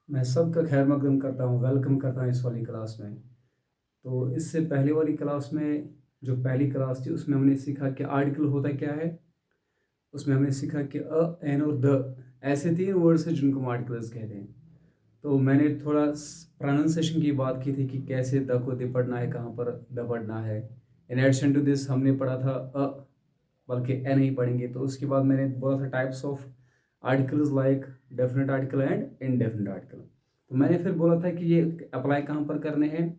मैं सबका खैर मकदम करता हूँ, वेलकम करता हूँ इस वाली क्लास में। तो इससे पहले वाली क्लास में, जो पहली क्लास थी, उसमें हमने सीखा कि आर्टिकल होता क्या है। उसमें हमने सीखा कि एन और द ऐसे 3 वर्ड्स हैं जिनको हम आर्टिकल्स कहते हैं। तो मैंने थोड़ा प्रोनाउंसिएशन की बात की थी कि कैसे द को द पढ़ना है, कहाँ पर द पढ़ना है। इन एडिशन टू दिस हमने पढ़ा था बल्कि एन ही पढ़ेंगे। तो उसके बाद मैंने बोला था types of articles like definite article and indefinite article. तो मैंने फिर बोला था कि ये अप्लाई कहाँ पर करने हैं।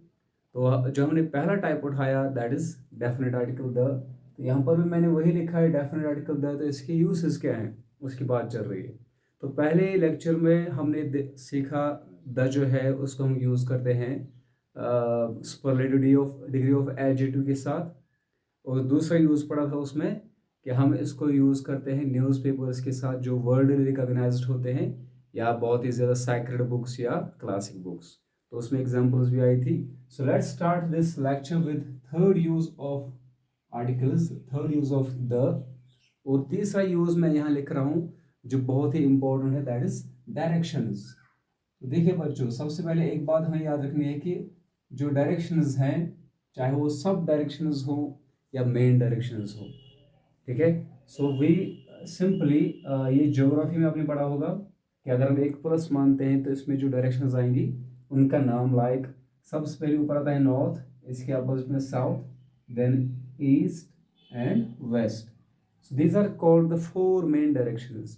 तो जो हमने पहला टाइप उठाया that is definite article the. तो यहाँ पर भी मैंने वही लिखा है डेफिनेट आर्टिकल द। तो इसके यूसेस क्या हैं उसकी बात चल रही है। तो पहले लेक्चर में हमने सीखा द जो है उसको हम यूज़ करते हैं सुपरलेटिव डिग्री ऑफ एडजेक्टिव के साथ। और दूसरा यूज़ पड़ा था उसमें कि हम इसको यूज़ करते हैं न्यूज़पेपर्स के साथ जो वर्ल्ड रिकॉग्नाइज्ड होते हैं, या बहुत ही ज़्यादा सैक्रेड बुक्स या क्लासिक बुक्स। तो उसमें एग्जांपल्स भी आई थी। So let's start this lecture with third use of articles, third use of the. और तीसरा यूज मैं यहाँ लिख रहा हूँ जो बहुत ही इंपॉर्टेंट है, दैट इज डायरेक्शंस। तो देखिए बच्चों, सबसे पहले एक बात हमें याद रखनी है कि जो डायरेक्शंस हैं, चाहे वो सब डायरेक्शंस हो या मेन डायरेक्शंस हो, ठीक है। सो वी सिंपली ये ज्योग्राफी में आपने पढ़ा होगा कि अगर हम एक प्लस मानते हैं तो इसमें जो डायरेक्शंस आएंगी उनका नाम लाइक सबसे पहले ऊपर आता है नॉर्थ, इसके अपोजिट में south, then east and west. So these are called the 4 main directions.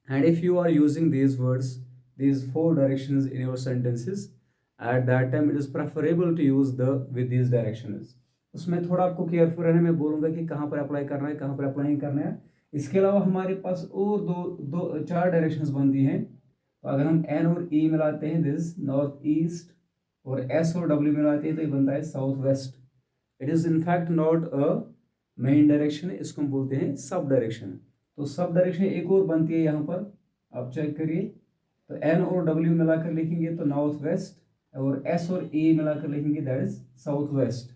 And if you are using these words, these 4 directions in your sentences, at that time it is preferable to use the with these directions. उसमें थोड़ा आपको careful रहना, मैं बोलूँगा कि कहाँ पर apply करना है, कहाँ पर अप्लाई नहीं करना है। इसके अलावा हमारे पास और दो चार डायरेक्शंस बनती हैं। तो अगर हम एन और ई मिलाते हैं दिस नॉर्थ ईस्ट, और एस और डब्ल्यू मिलाते हैं तो ये बनता है south west. It is in fact not a main direction, इसको हम बोलते हैं सब डायरेक्शन। तो सब डायरेक्शन एक और बनती है यहाँ पर, आप चेक करिए। तो एन और डब्ल्यू मिलाकर लिखेंगे तो नॉर्थ वेस्ट, और एस और ए मिलाकर लिखेंगे दैट इज साउथ वेस्ट।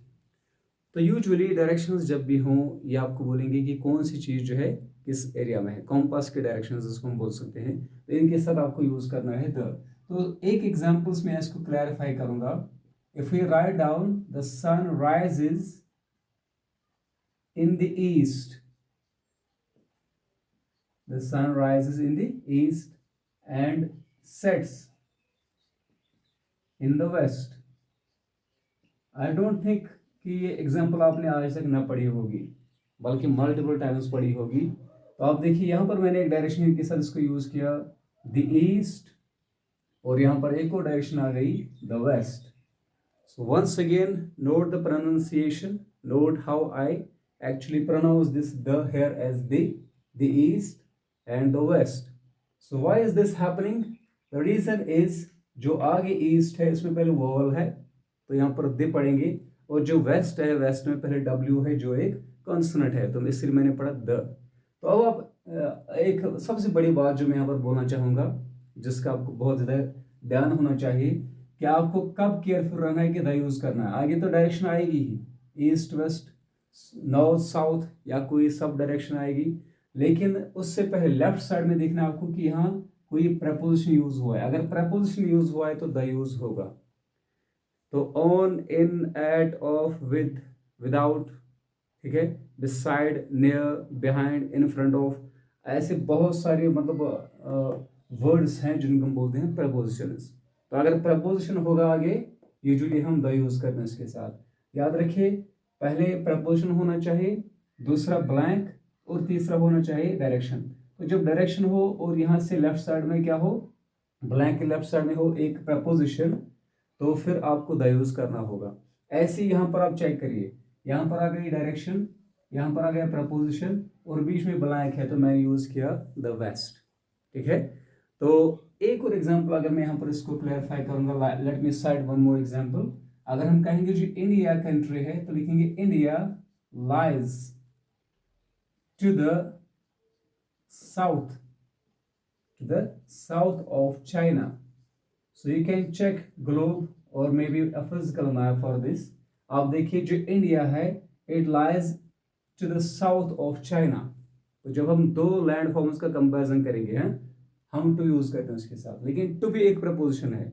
तो यूजुअली डायरेक्शंस जब भी हों, ये आपको बोलेंगे कि कौन सी चीज़ जो है किस एरिया में है। कॉम्पास के डायरेक्शंस इसको हम बोल सकते हैं। तो इनके साथ आपको यूज़ करना है द। तो एक एग्जाम्पल्स में इसको क्लैरिफाई करूँगा। If we write down the sun rises in the east, the sun rises in the east and sets in the west. I don't think कि ये एग्जाम्पल आपने आज तक ना पढ़ी होगी, बल्कि मल्टीपल टाइम्स पढ़ी होगी। तो आप देखिए यहाँ पर मैंने एक डायरेक्शन के साथ इसको यूज किया द ईस्ट, और यहाँ पर एक और डायरेक्शन आ गई the west. So once again, note the pronunciation. Note how I actually pronounce this the here as the east and the west. So why is this happening? The reason is जो आगे east है इसमें पहले vowel है, तो यहाँ पर the पढ़ेंगे। और जो वेस्ट है, वेस्ट में पहले डब्ल्यू है जो एक कॉन्सोनेंट है, तो इसलिए मैंने पढ़ा द। तो अब आप एक सबसे बड़ी बात जो मैं यहाँ पर बोलना चाहूँगा, जिसका आपको बहुत ज़्यादा ध्यान होना चाहिए कि आपको कब केयरफुल रहना है कि द यूज करना है। आगे तो डायरेक्शन आएगी ही, ईस्ट वेस्ट नॉर्थ साउथ या कोई सब डायरेक्शन आएगी, लेकिन उससे पहले लेफ्ट साइड में देखना आपको कि यहाँ कोई प्रपोजिशन यूज हुआ है। अगर प्रपोजिशन यूज हुआ है तो द यूज होगा। तो on, in, at, of, with, without, ठीक है, beside, near, behind, in front of, ऐसे बहुत सारे मतलब वर्ड्स हैं जिनको हम बोलते हैं प्रपोजिशंस। तो अगर प्रपोजिशन होगा आगे, यूजुअली हम द यूज करते हैं इसके साथ। याद रखिए, पहले प्रपोजिशन होना चाहिए, दूसरा ब्लैंक, और तीसरा होना चाहिए डायरेक्शन। तो जब डायरेक्शन हो और यहाँ से लेफ्ट साइड में क्या हो, ब्लैंक के लेफ्ट साइड में हो एक प्रपोजिशन, तो फिर आपको द यूज करना होगा। ऐसे यहाँ पर आप चेक करिए, यहाँ पर आ गई डायरेक्शन, यहाँ पर आ गया प्रपोजिशन, और बीच में ब्लैंक है तो मैंने यूज किया द वेस्ट, ठीक है। तो एक और एग्जांपल अगर मैं यहाँ पर इसको क्लैरिफाई करूंगा, let me cite one more example. अगर हम कहेंगे जो इंडिया कंट्री है तो लिखेंगे India lies to the south, to the south of China. So you can check globe or maybe a physical map for this. आप देखिए जो इंडिया है, it lies to the south of China. तो जब हम दो लैंड फॉर्म्स का comparison करेंगे हैं, हम टू यूज करते हैं उसके साथ, लेकिन टू भी एक प्रपोजिशन है।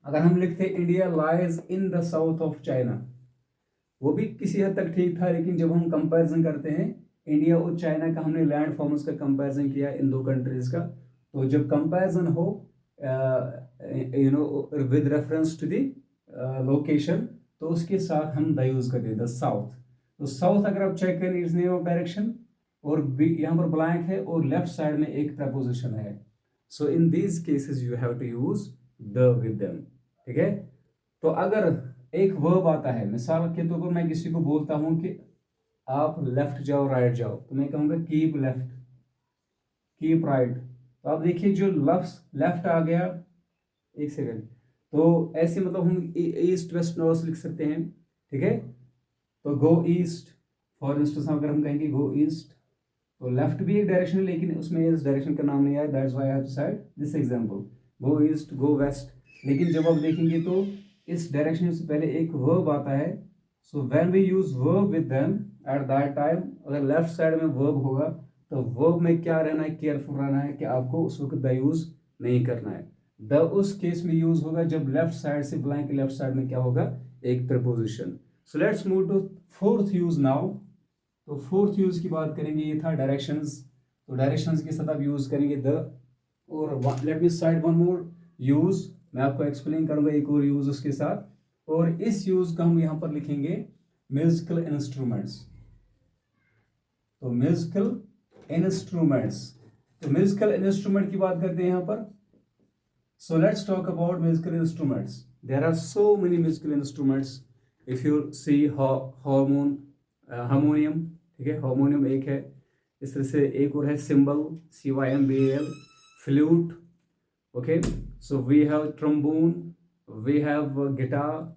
अगर हम लिखते India lies in the south of China, वो भी किसी हद तक ठीक था, लेकिन जब हम कंपैरिजन करते हैं इंडिया और चाइना का, हमने लैंड फॉर्म्स का कंपैरिजन किया इन दो कंट्रीज का, तो जब कंपैरिजन हो with reference to the location, तो उसके साथ हम द यूज करते हैं, द साउथ। तो साउथ अगर आप चेक करें इज नेम ऑफ डायरेक्शन, और यहाँ पर ब्लैंक है और लेफ्ट साइड में एक प्रपोजिशन है। So in these cases you have to use the with them, ठीक है। तो अगर एक वर्ब आता है, मिसाल के तौर पर मैं किसी को बोलता हूं कि आप लेफ्ट जाओ राइट जाओ, तो मैं कहूंगा कीप लेफ्ट, कीप राइट। तो आप देखिए जो लेफ्ट आ गया, एक सेकंड, तो ऐसे मतलब हम ईस्ट वेस्ट नॉर्थ लिख सकते हैं, ठीक है। तो गो ईस्ट, फॉर इंस्टेंस अगर हम कहेंगे गो ईस्ट, तो लेफ्ट भी एक डायरेक्शन है, लेकिन उसमें इस डायरेक्शन का नाम नहीं आया, that's why I have said this example, go east go west. लेकिन जब आप देखेंगे तो इस डायरेक्शन से पहले एक वर्ब आता है, so when we use verb with them at that time, अगर लेफ्ट साइड में वर्ब होगा तो वर्ब में क्या रहना है, केयरफुल रहना है कि आपको उस वक्त द यूज नहीं करना है। द उस केस में यूज होगा जब लेफ्ट साइड से ब्लैंक लेफ्ट साइड में क्या होगा, एक preposition. So let's move to fourth use now. तो फोर्थ यूज की बात करेंगे, ये था डायरेक्शंस, तो डायरेक्शंस के साथ आप यूज करेंगे द, और लेट मी साइड वन मोर यूज, मैं आपको एक्सप्लेन करूंगा एक और यूज उसके साथ, और इस यूज का हम यहां पर लिखेंगे म्यूजिकल इंस्ट्रूमेंट्स। तो म्यूजिकल इंस्ट्रूमेंट्स, तो म्यूजिकल इंस्ट्रूमेंट की बात करते हैं यहां पर। So let's talk about musical instruments. There are so many musical instruments. If you see harmonium, ठीक है, हारमोनियम एक है, इस तरह से एक और है symbol, CYMBAL, flute, okay. So we have trombone, we have guitar,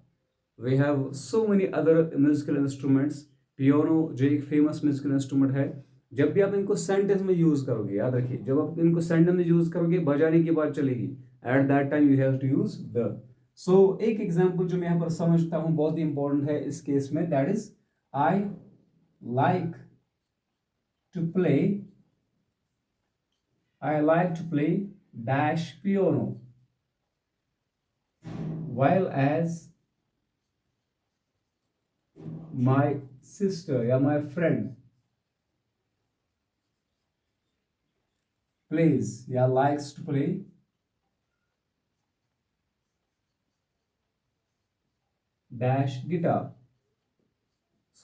we have so many other musical instruments. Piano जो एक फेमस म्यूजिकल इंस्ट्रूमेंट है, जब भी आप इनको सेंटेंस में यूज करोगे, याद रखिए जब आप इनको सेंटेंस में यूज करोगे बजाने की बात चलेगी, at that time you have to use the. So एक एग्जांपल जो मैं यहाँ पर समझता हूँ बहुत ही इंपॉर्टेंट है इस केस में, that is I like to play, I like to play dash piano, while as my sister या my friend plays या likes to play dash guitar.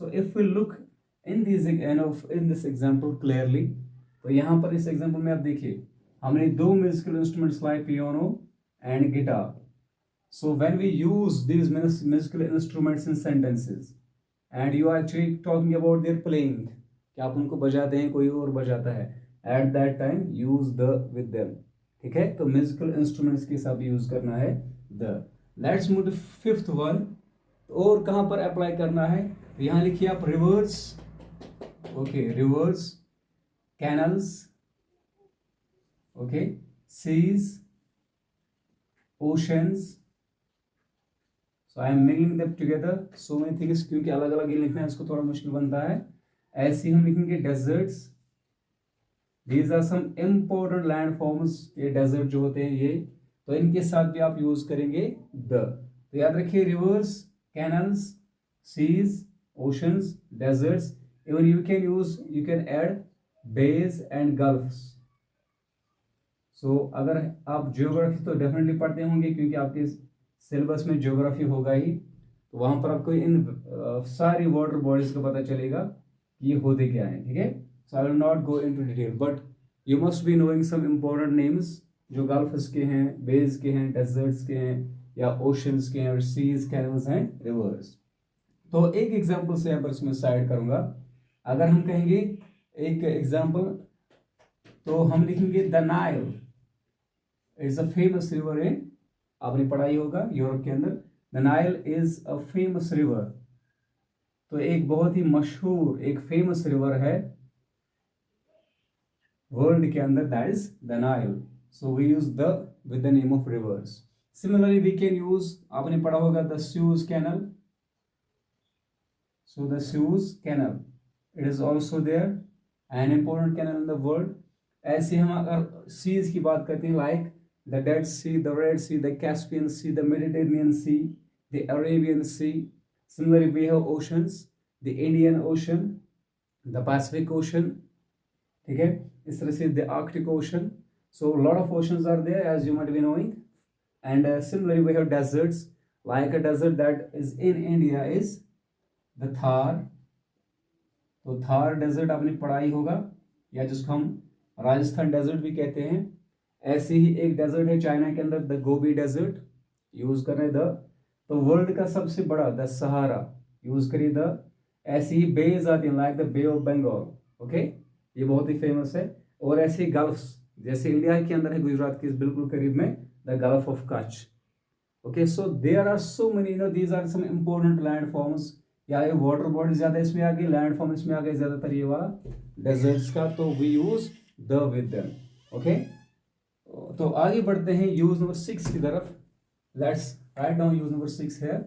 So if we look in this example clearly, तो यहाँ पर इस example में आप देखिए हमने दो म्यूजिकल इंस्ट्रूमेंट्स लाए, piano and guitar. So when we use these musical instruments in sentences and you are actually talking about their playing, कि आप उनको बजाते हैं कोई और बजाता है, at that time use the with them, ठीक है। तो म्यूजिकल इंस्ट्रूमेंट्स के साथ यूज करना है the। Let's move to fifth one। और कहाँ पर अप्लाई करना है, तो यहाँ लिखिए आप rivers, okay, rivers, canals, okay, seas, oceans. So I am mingling them together, so many things, क्योंकि अलग अलग ये लिखना है इसको थोड़ा मुश्किल बनता है। ऐसे हम लिखेंगे deserts, these are some important land forms, ये डेजर्ट जो होते हैं ये, तो इनके साथ भी आप यूज करेंगे द। तो याद रखिए rivers, canals, seas, oceans, deserts, even you can add bays and gulfs। So अगर आप जियोग्राफी तो डेफिनेटली पढ़ते होंगे क्योंकि आपके सिलेबस में ज्योग्राफी होगा ही, तो वहां पर आपको इन सारी वाटर बॉडीज का पता चलेगा कि ये होते क्या है, ठीक है। So I will not go into detail, but you must be knowing some important names जो गल्फ्स के हैं, बेज के हैं, डेजर्ट्स के हैं, या ओशंस के हैं, और सीज, कैनल्स एंड रिवर्स। तो एक एग्जांपल से यहाँ पर इसमें साइड करूंगा। अगर हम कहेंगे एक एग्जांपल, तो हम लिखेंगे the Nile is a famous river in, आपने पढ़ाई होगा यूरोप के अंदर, the Nile is a famous river. तो एक बहुत ही मशहूर, एक फेमस रिवर है वर्ल्ड के अंदर, that is the Nile. So we use the with the name of rivers. Similarly we can use, आपने पढ़ा होगा the Suez Canal. So the Suez Canal, it is also there, an important canal in the world, ऐसे हम अगर seize की बात करते हैं, like the Dead Sea, the Red Sea, the Caspian Sea, the Mediterranean Sea, the Arabian Sea. Similarly, we have oceans, the Indian Ocean, the Pacific Ocean, ठीक है. इस तरह से the Arctic Ocean. So a lot of oceans are there, as you might be knowing. And similarly, we have deserts. Like a desert that is in India is the Thar. तो Thar desert आपने पढ़ा ही होगा, या जिसको हम Rajasthan desert भी कहते हैं. ऐसे ही एक डेजर्ट है चाइना के अंदर, द गोबी डेजर्ट. यूज कर रहे द. तो वर्ल्ड का सबसे बड़ा द सहारा, यूज करिए द. ऐसी ही बेज आती हैं, like the Bay of Bengal. Okay, ये बहुत ही फेमस है. और ऐसे गल्फ्स, जैसे इंडिया के अंदर है गुजरात के बिल्कुल करीब में, the Gulf of Kutch. Okay, so there are so many, these are some important land forms. या ये वाटर बॉडी ज्यादा इसमें आ गई, लैंड फॉर्म इसमें आ गए ज्यादातर ये वाला डेजर्ट्स का. तो we use the with them. Okay, तो आगे बढ़ते हैं यूज नंबर 6 की तरफ. Let's write down use number 6 है.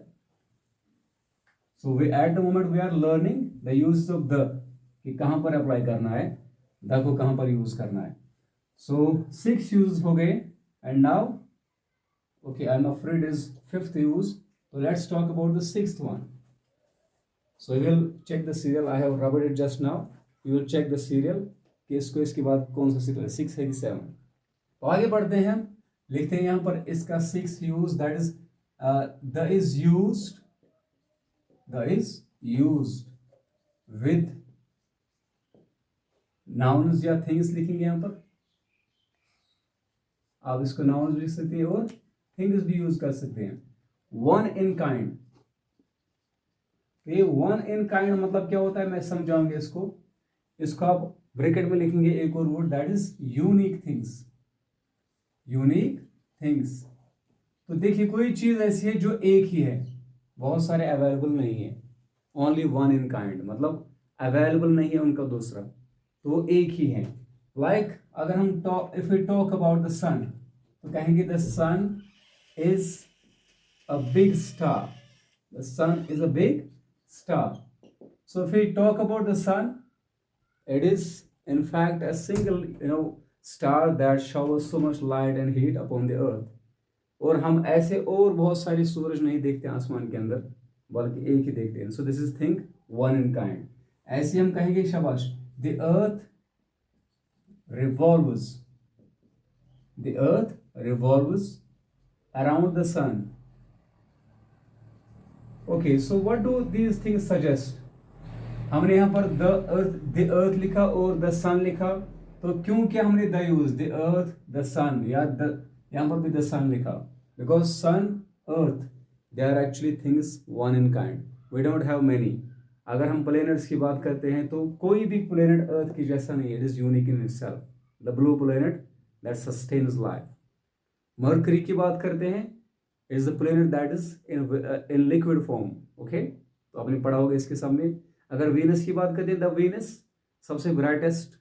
So we at the moment we are learning the use of the, कि कहां पर अप्लाई करना है, द को कहां पर यूज करना है. सो 6 यूज हो गए. And now okay, I am afraid is 5th use. तो let's talk about the 6th one. So you will check the serial. I have rubbed it just now. You will check the serial कि इसको इसके बाद कौन सा serial है, 6 है कि 7. तो आगे बढ़ते हैं हम. लिखते हैं यहाँ पर इसका 6 use, that is the is used with nouns या things लिखेंगे यहाँ पर. आप इसको nouns भी लिख सकते हैं और things भी यूज कर सकते हैं. one in kind. ये वन इन काइंड मतलब क्या होता है, मैं समझाऊंगा इसको. इसको आप ब्रैकेट में लिखेंगे एक और word, that is unique things. Unique things. तो देखिए, कोई चीज ऐसी है जो एक ही है, बहुत सारे अवेलेबल नहीं है. ओनली वन इन काइंड मतलब अवेलेबल नहीं है उनका दूसरा, तो वो एक ही है. लाइक अगर हम if we talk about the sun, तो कहेंगे the sun is a big star. The sun is a big star. So if we talk about the sun, it is in fact a single star that showers so much light and heat upon the earth. और हम ऐसे और बहुत सारे सूरज नहीं देखते आसमान के अंदर, बल्कि एक ही देखते हैं. So this is thing one in kind. ऐसे हम कहेंगे शाबाश, the earth revolves around the sun. Okay, so what do these things suggest? हमने यहाँ पर the earth लिखा और the sun लिखा, तो क्यों क्या हमने the use, the earth, the sun, या यहाँ पर भी the sun लिखा? Because sun, earth, they are actually things one in kind. We don't have many. अगर हम planets की बात करते हैं तो कोई भी planet earth की जैसा नहीं है. It is unique in itself. The blue planet that sustains life. Mercury की बात करते हैं, is the planet that is in liquid form. Okay, तो आपने पढ़ा होगा इसके सामने. अगर वीनस की बात करते हैं, द वीनस सबसे ब्राइटेस्ट,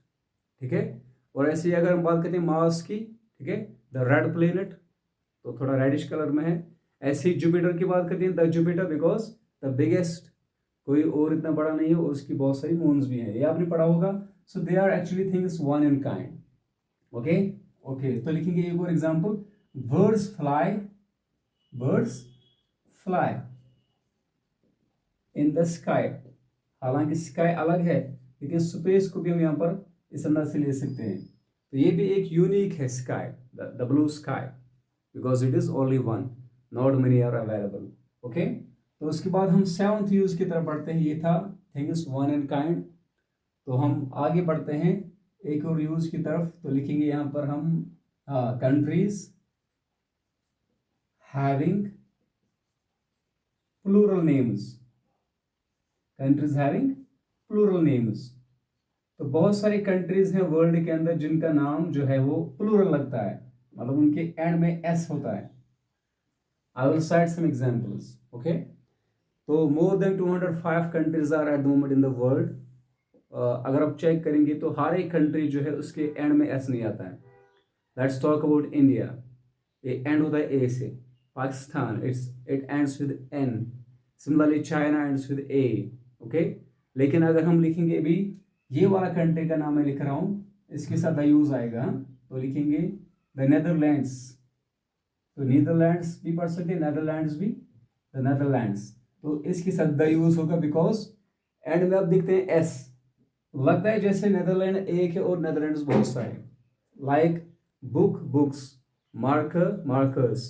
ठीक है. और ऐसे ही अगर हम बात करते हैं मार्स की, ठीक है, द रेड प्लेनेट, तो थोड़ा रेडिश कलर में है. ऐसे ही जुपिटर की बात करते हैं, the Jupiter because the biggest, कोई और इतना बड़ा नहीं है और उसकी बहुत सारी मून्स भी हैं. ये आपने पढ़ा होगा. So they are actually things one in kind. Okay, तो लिखेंगे एक और example. Birds fly in the sky. हालांकि स्काई अलग है, लेकिन स्पेस को भी हम यहाँ पर इस अंदर से ले सकते हैं. तो ये भी एक यूनिक है sky, the blue sky, because it is only one, not many are available. Okay, तो उसके बाद हम 7th यूज की तरफ बढ़ते हैं. ये था थिंग्स वन इन काइंड. तो हम आगे बढ़ते हैं एक और यूज की तरफ. तो लिखेंगे यहाँ पर हम countries having plural names. Countries having plural names. तो बहुत सारी कंट्रीज हैं वर्ल्ड के अंदर जिनका नाम जो है वो प्लूरल लगता है, मतलब उनके एंड में एस होता है. I will cite some examples. Okay, तो more than 205 countries are at the moment in the world. अगर आप चेक करेंगे तो हर एक कंट्री जो है उसके एंड में एस नहीं आता है. Let's talk about India. ये एंड होता है ए से. Pakistan, it ends with N. Similarly, China ends with A. Okay? लेकिन अगर हम लिखेंगे भी, ये वाला कंट्री का नाम मैं लिख रहा हूँ, इसके साथ द यूज आएगा, तो लिखेंगे द नेदरलैंड्स। तो नीदरलैंड्स भी पढ़ सकते हैं, नेदरलैंड्स भी, द नेदरलैंड्स। तो इसके साथ द यूज होगा बिकॉज एंड में अब देखते हैं एस। लगता है जैसे नेदरलैंड एक है और नेदरलैंड्स बहुत सारे, like book books, marker markers,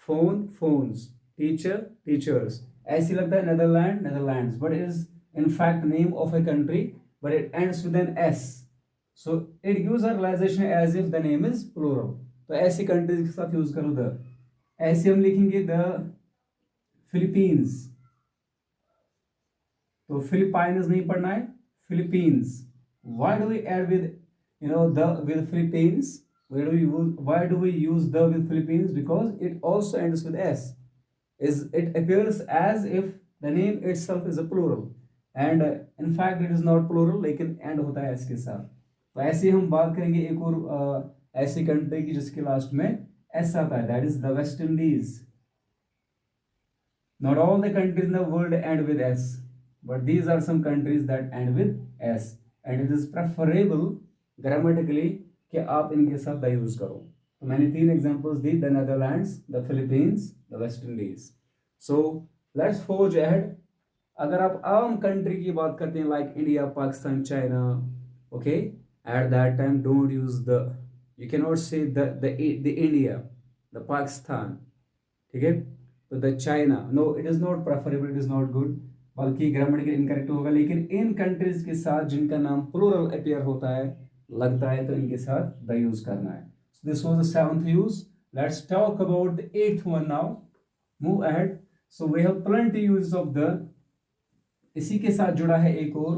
phone phones, teacher teachers. ऐसे लगता है Netherland Netherlands, but is in fact name of a country, but it ends with an s, so it gives a realization as if the name is plural। तो ऐसी countries के साथ use करो the. ऐसे हम लिखेंगे द फिलीपींस, तो Philippines नहीं पढ़ना है, Philippines. why do we add with the with Philippines? Why do we use the with Philippines? Because it also ends with s, is it appears as if the name itself is a plural, and in fact it is not plural, लेकिन end होता है इसके साथ। तो ऐसे हम बात करेंगे एक और ऐसी कंट्री की जिसके लास्ट में एस आता है, that is the West Indies. Not all the countries in the world end with S, but these are some countries that end with S, and it is preferable grammatically कि आप इनके साथ the use करो। तो मैंने 3 examples दी, the Netherlands, the Philippines, the West Indies. So let's forge ahead. अगर आप आम कंट्री की बात करते हैं like India, Pakistan, China, okay, at that time don't use the, you can not say the India, the Pakistan, ठीक है। तो the China, no it is not preferable, it is not good, बल्कि ग्रामेटिकल इनकरेक्ट होगा। लेकिन इन कंट्रीज के साथ जिनका नाम प्लूरल अपीयर होता है, लगता है, तो इनके साथ द यूज करना है। So this was the 7th use. Let's talk about the 8th one now, move ahead. So we have plenty use of the, इसी के साथ जुड़ा है एक और,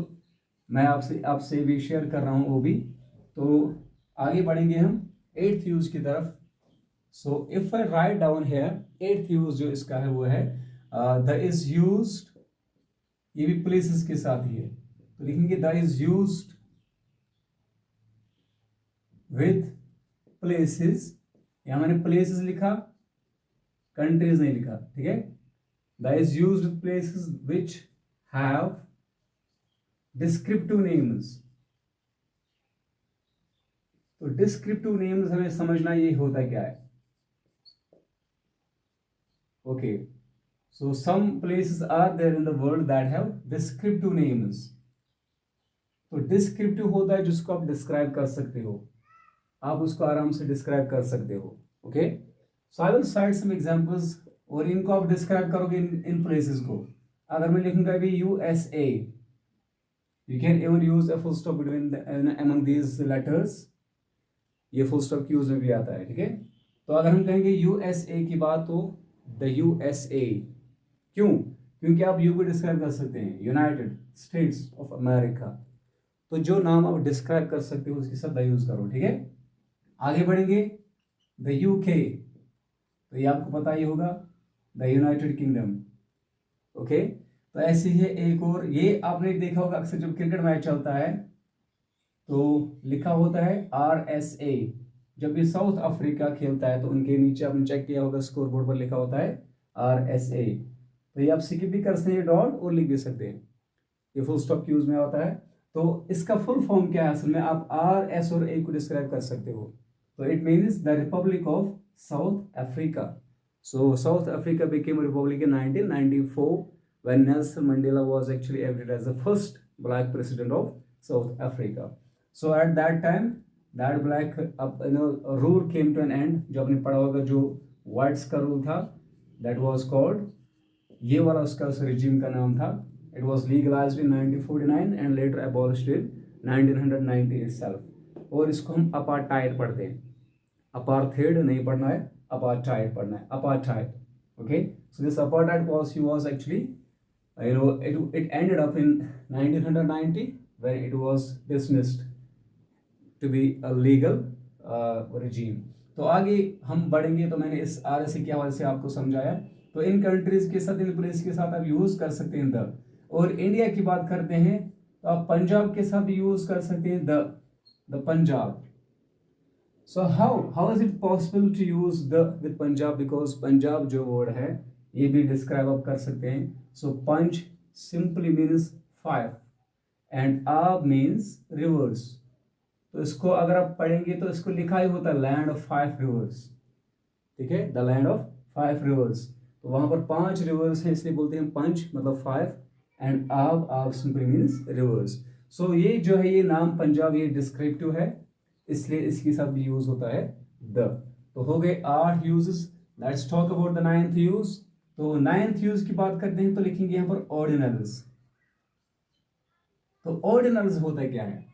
मैं आपसे भी शेयर कर रहा हूं वो भी। तो आगे बढ़ेंगे हम 8th यूज की तरफ। So if I write down here 8th use जो इसका है वो है द इज यूज्ड, ये भी प्लेसेस के साथ ही है, तो लिखेंगे the is used with places. यहां मैंने प्लेसेस लिखा, कंट्रीज नहीं लिखा, ठीक है। The is used with places which have descriptive names। तो descriptive names हमें समझना ये होता क्या है। Okay, so some places are there in the world that have descriptive names। तो descriptive होता है जिसको आप describe कर सकते हो, आप उसको आराम से describe कर सकते हो। Okay, so I will cite some examples, और इनको आप describe करोगे इन places को। अगर मैं लिखूंगा अभी USA, you can even use a full stop between among these letters, ये full stop की यूज में भी आता है, ठीक है। तो अगर हम कहेंगे USA की बात, तो the USA, क्यों? क्योंकि आप यू को डिस्क्राइब कर सकते हैं, यूनाइटेड स्टेट्स ऑफ अमेरिका। तो जो नाम आप डिस्क्राइब कर सकते हो उसके साथ द यूज करो, ठीक है। आगे बढ़ेंगे, द UK, तो ये आपको पता ही होगा, द यूनाइटेड किंगडम, ओके। तो ऐसे ही है एक और, ये आपने देखा होगा अक्सर जब क्रिकेट मैच चलता है तो लिखा होता है RSA। जब भी साउथ अफ्रीका खेलता है तो उनके नीचे आपने चेक किया होगा स्कोर बोर्ड पर लिखा होता है RSA। तो ये आप स्किप भी कर सकते हैं डॉट और लिख भी सकते हैं, ये फुल स्टॉप यूज में होता है। तो इसका फुल फॉर्म क्या है असल में, आप RS और A को डिस्क्राइब कर सकते हो। तो it means the Republic of south Africa. So South Africa became a republic in 1994 when Nelson Mandela was actually elected as the first black president of South Africa. So at that time, that black rule came to an end। जो आपने पढ़ा होगा जो whites का rule था, that was called, ये वाला उसका उस regime का नाम था। It was legalized in 1949 and later abolished in 1990 itself। और इसको हम apartheid पढ़ते हैं, apartheid नहीं पढ़ना है, apartheid पढ़ना है, apartheid, okay। So this apartheid policy was actually it ended up in 1990 when it was dismissed to be a legal regime। तो आगे हम बढ़ेंगे, तो मैंने इस RSA के हवाले से आपको समझाया। तो इन कंट्रीज के साथ, इन प्लेस के साथ आप यूज कर सकते हैं द। और इंडिया की बात करते हैं तो आप पंजाब के साथ यूज कर सकते हैं the Punjab. So how is it possible to use the with Punjab? Because Punjab जो word है ये भी describe आप कर सकते हैं। So Punj simply means fire and Ab means rivers। तो इसको अगर आप पढ़ेंगे तो इसको लिखा ही होता है लैंड ऑफ 5 रिवर्स, ठीक है, द लैंड ऑफ 5 रिवर्स। तो वहां पर 5 रिवर्स हैं, इसलिए बोलते हैं पंच मतलब 5, एंड आब सिंपली मीन्स रिवर्स। सो ये जो है ये नाम पंजाब ये डिस्क्रिप्टिव है, इसलिए इसके साथ भी यूज होता है द। तो हो गए 8 uses. Let's talk about the 9th use. तो 9th यूज की बात करते हैं तो लिखेंगे यहाँ पर ऑर्डिनल्स। तो ऑर्डिनल्स होता क्या है?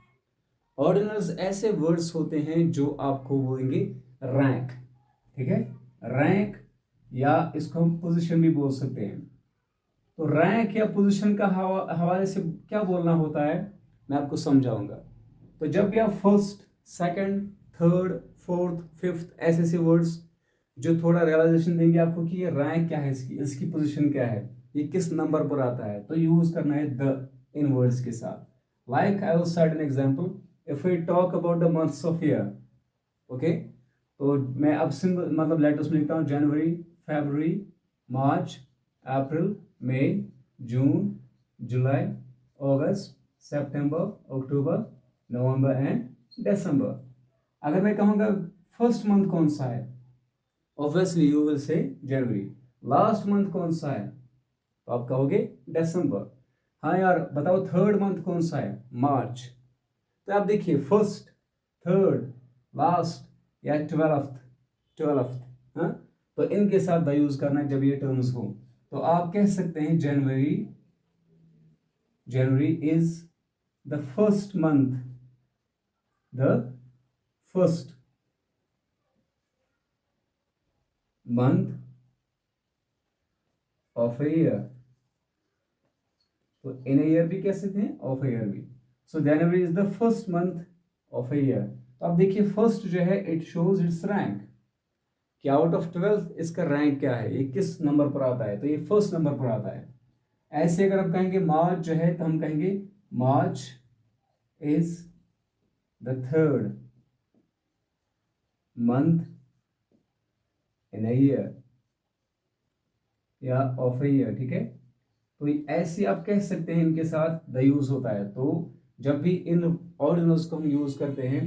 ऑर्डिनल्स ऐसे वर्ड्स होते हैं जो आपको बोलेंगे रैंक, ठीक है, रैंक, या इसको हम पोजीशन भी बोल सकते हैं। तो रैंक या पोजीशन का हवाले से क्या बोलना होता है मैं आपको समझाऊंगा। तो जब भी आप first, second, third, fourth, fifth ऐसे ऐसे वर्ड्स जो थोड़ा रियलाइजेशन देंगे आपको कि ये रैंक क्या है, इसकी पोजीशन क्या है, ये किस नंबर पर आता है, तो यूज करना है द इन वर्ड्स के साथ। Like I will set an example, if we talk about the months of year, okay, तो मैं अब सिंपल मतलब लेटर्स में लिखता हूँ जनवरी, फरवरी, मार्च, अप्रैल, मई, जून, जुलाई, अगस्त, सितंबर, अक्टूबर, नवंबर एंड दिसंबर। अगर मैं कहूँगा फर्स्ट मंथ कौन सा है, obviously you will say January. Last month कौन सा है, तो आप कहोगे दिसंबर। हाँ यार बताओ थर्ड मंथ कौन सा है, मार्च। तो आप देखिए फर्स्ट, थर्ड, लास्ट या ट्वेल्थ, हाँ, तो इनके साथ द यूज करना है जब ये टर्म्स हो। तो आप कह सकते हैं जनवरी is the first month of a year. तो इन ईयर भी कह सकते हैं, ऑफ ए ईयर भी। So January is the first month of a year. तो अब देखिए फर्स्ट जो है इट शोज इट्स रैंक कि आउट ऑफ 12 इसका रैंक क्या है, ये किस नंबर पर आता है, तो ये फर्स्ट नंबर पर आता है। ऐसे अगर आप कहेंगे मार्च जो है तो हम कहेंगे March is the third month in a year या ऑफ ए ईयर, ठीक है। तो ऐसे आप कह सकते हैं, इनके साथ द यूज होता है। तो जब भी इन ऑर्डिनल्स को हम यूज करते हैं,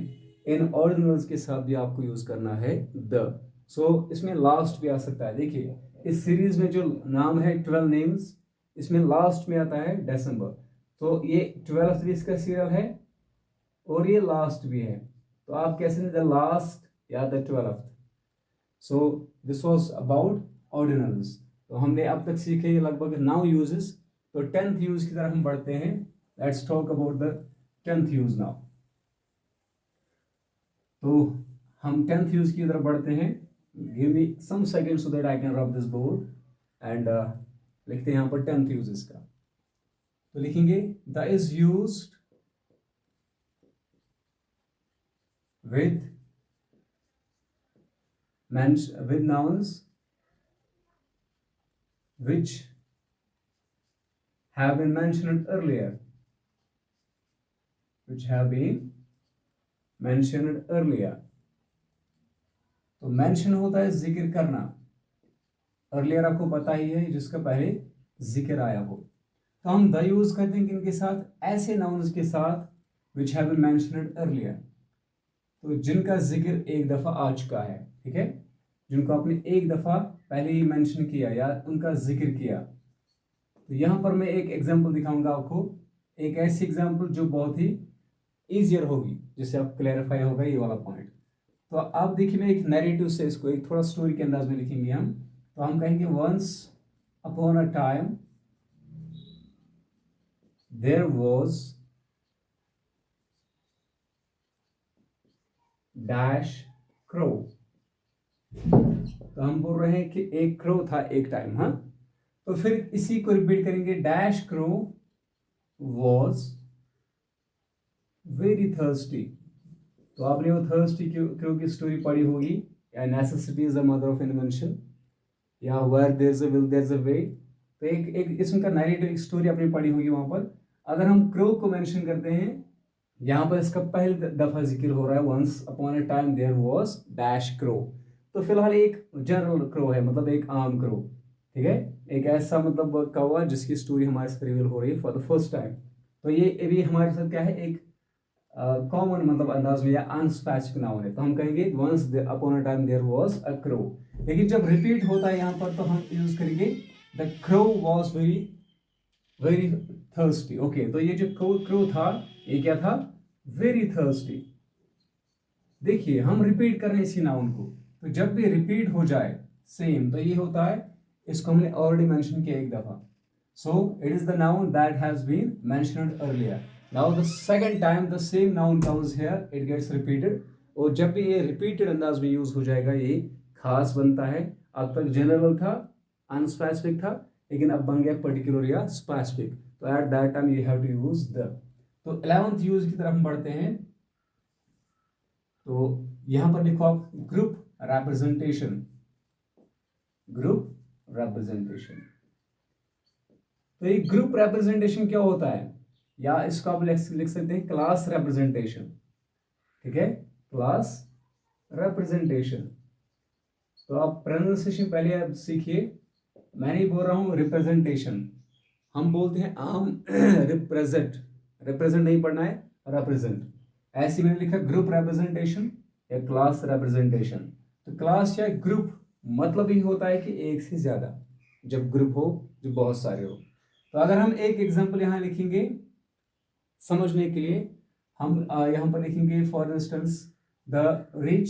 इन ऑर्डिनल्स के साथ भी आपको यूज करना है द। सो इसमें लास्ट भी आ सकता है। देखिए इस सीरीज में जो नाम है 12 नेम्स, इसमें लास्ट में आता है दिसंबर। तो ये 12th भी इसका सीरियल है और ये लास्ट भी है, तो आप कैसे द लास्ट या the 12th। So this was about ordinals. तो हमने अब तक सीखे लगभग 9 यूजेस। तो 10th यूज की तरफ हम बढ़ते हैं। Let's talk about the 10th use now. तो हम 10th यूज की तरफ बढ़ते हैं। Give me some second so that I can rub this board and लिखते हैं यहाँ पर 10th यूजेस का। तो लिखेंगे the is used with nouns which have been mentioned earlier, तो मेंशन होता है जिक्र करना। अर्लियर आपको पता ही है, जिसका पहले जिक्र आया हो। तो हम द यूज करते हैं किनके साथ, ऐसे नाउन्स के साथ which have been mentioned earlier, तो जिनका जिक्र एक दफा आ चुका है, ठीक है, जिनको आपने एक दफा पहले ही मेंशन किया या उनका जिक्र किया। तो यहाँ पर मैं एक एग्जांपल दिखाऊंगा आपको, एक ऐसी एग्जांपल जो बहुत ही ईजियर होगी, जिससे आप क्लैरिफाई होगा ये वाला पॉइंट। तो आप देखिए मैं एक नैरेटिव से इसको एक थोड़ा स्टोरी के अंदाज में लिखेंगे हम। तो हम कहेंगे once upon a time there was dash crow. तो हम बोल रहे हैं कि एक क्रो था एक टाइम, हाँ, तो फिर इसी को रिपीट करेंगे, dash crow was very thirsty. तो आपने वो थर्स्टी क्रो की स्टोरी पढ़ी होगी, या necessity is the mother of invention, या where there is a will there is a way. तो एक इसम का नैरेटिव एक स्टोरी आपने पढ़ी होगी वहां पर। अगर हम क्रो को मेंशन करते हैं, यहाँ पर इसका पहली दफा जिक्र हो रहा है, once upon a time there was dash crow. तो फिलहाल एक जनरल क्रो है, मतलब एक आम क्रो, ठीक है, एक ऐसा मतलब कौवा जिसकी स्टोरी हमारे साथ रिवील हो रही है फॉर द फर्स्ट टाइम। तो ये भी हमारे साथ क्या है, एक कॉमन मतलब अंदाज में या अनस्पेसिफिक नाउन है, तो हम कहेंगे once upon a time there was a crow. लेकिन जब रिपीट होता है यहाँ पर तो हम यूज करेंगे the crow was very very thirsty. Okay, तो ये जो क्रो था ये क्या था? Very thirsty. देखिए हम रिपीट कर रहे हैं इसी नाउन को, तो जब भी रिपीट हो जाए सेम तो ये होता है, इसको हमने ऑलरेडी मेंशन किया एक दफा। So it is the noun that has been mentioned earlier. Now the second time the same noun comes here, it gets repeated. और जब भी ये रिपीटेड अंदाज में यूज हो जाएगा ये खास बनता है। अब तक जनरल था, अनस्पेसिफिक था, लेकिन अब बन गया पर्टिकुलर या स्पेसिफिक, तो at that time you have to use the. तो 11th यूज की तरफ हम बढ़ते हैं। तो यहां पर लिखो आप ग्रुप रिप्रेजेंटेशन। ग्रुप रिप्रेजेंटेशन, तो ये ग्रुप रिप्रेजेंटेशन क्या होता है, या इसको आप लिख सकते हैं क्लास रिप्रेजेंटेशन। ठीक है, क्लास रिप्रेजेंटेशन। तो आप प्रोनाउंसिएशन पहले आप सीखिए, मैं नहीं बोल रहा हूं रिप्रेजेंटेशन, हम बोलते हैं आम रिप्रेजेंट, रिप्रेजेंट नहीं पढ़ना है, रिप्रेजेंट। ऐसे मैंने लिखा ग्रुप रिप्रेजेंटेशन या क्लास रिप्रेजेंटेशन। तो क्लास या ग्रुप मतलब ही होता है कि एक से ज्यादा, जब ग्रुप हो जो बहुत सारे हो। तो अगर हम एक एग्जांपल यहाँ लिखेंगे समझने के लिए, हम यहाँ पर लिखेंगे for instance the rich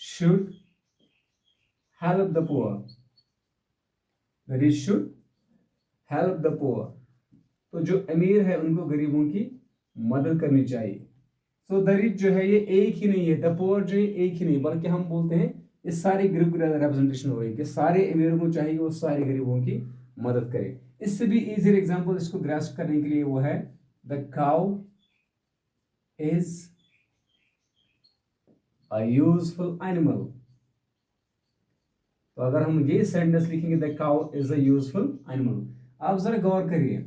should help the poor. The rich should help the poor, तो जो अमीर है उनको गरीबों की मदद करनी चाहिए। सो द रिच जो है ये एक ही नहीं है, द पुअर जो है एक ही नहीं, बल्कि हम बोलते हैं ये सारे ग्रुप रिप्रेजेंटेशन हो गई कि सारे अमीरों को चाहिए वो सारे गरीबों की मदद करे। इससे भी इजी एग्जांपल इसको ग्रास्प करने के लिए वो है the cow is a useful animal. तो अगर हम ये सेंटेंस लिखेंगे the cow is a useful animal, आप जरा गौर करिए,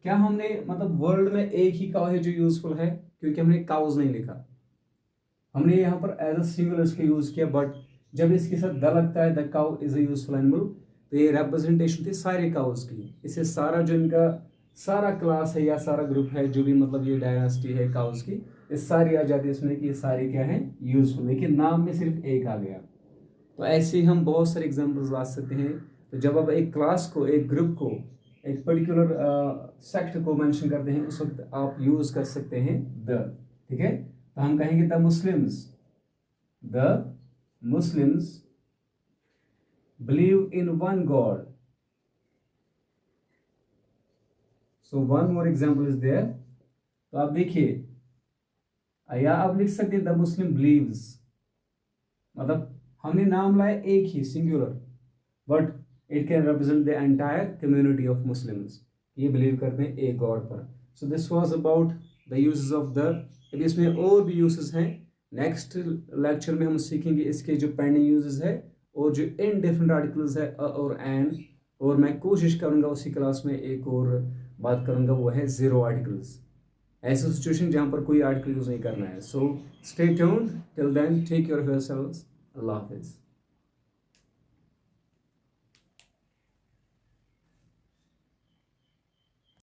क्या हमने मतलब वर्ल्ड में एक ही काउ है जो यूजफुल है? क्योंकि हमने काउज नहीं लिखा, हमने यहाँ पर एज अ सिंगल इसको यूज किया, बट जब इसके साथ द लगता है the cow is a useful animal, तो ये रिप्रेजेंटेशन थी सारे काउज की। इससे सारा जो इनका सारा क्लास है या सारा ग्रुप है, जो भी मतलब ये डायनास्टी है काउज की, ये सारी आ जाती है इसमें कि ये सारे क्या है यूजफुल, लेकिन नाम में सिर्फ एक आ गया। तो ऐसे ही हम बहुत सारे एग्जाम्पल्स ला सकते हैं। तो जब आप एक क्लास को, एक ग्रुप को, एक पर्टिकुलर सेक्ट को मेंशन करते हैं, उस वक्त आप यूज कर सकते हैं द। ठीक है, तो हम कहेंगे the Muslims believe in one God. So one more example is there. तो आप देखिए, या आप लिख सकते हैं द मुस्लिम बिलीव्स, मतलब हमने नाम लाया एक ही singular, but it can represent the entire community of Muslims, ये बिलीव करते हैं एक गॉड पर। So this was about the uses of the. अब इसमें और भी यूजेस हैं, नेक्स्ट लेक्चर में हम सीखेंगे इसके जो पेंडिंग यूजेस है और जो इनडेफिनिट आर्टिकल्स है और एन, और मैं कोशिश करूंगा उसी क्लास में एक और बात करूंगा, वो है जीरो आर्टिकल्स, ऐसी सिचुएशन जहां पर कोई आर्टिकल यूज नहीं करना है। So stay tuned till then, take care of yourselves, अल्लाह हाफिज।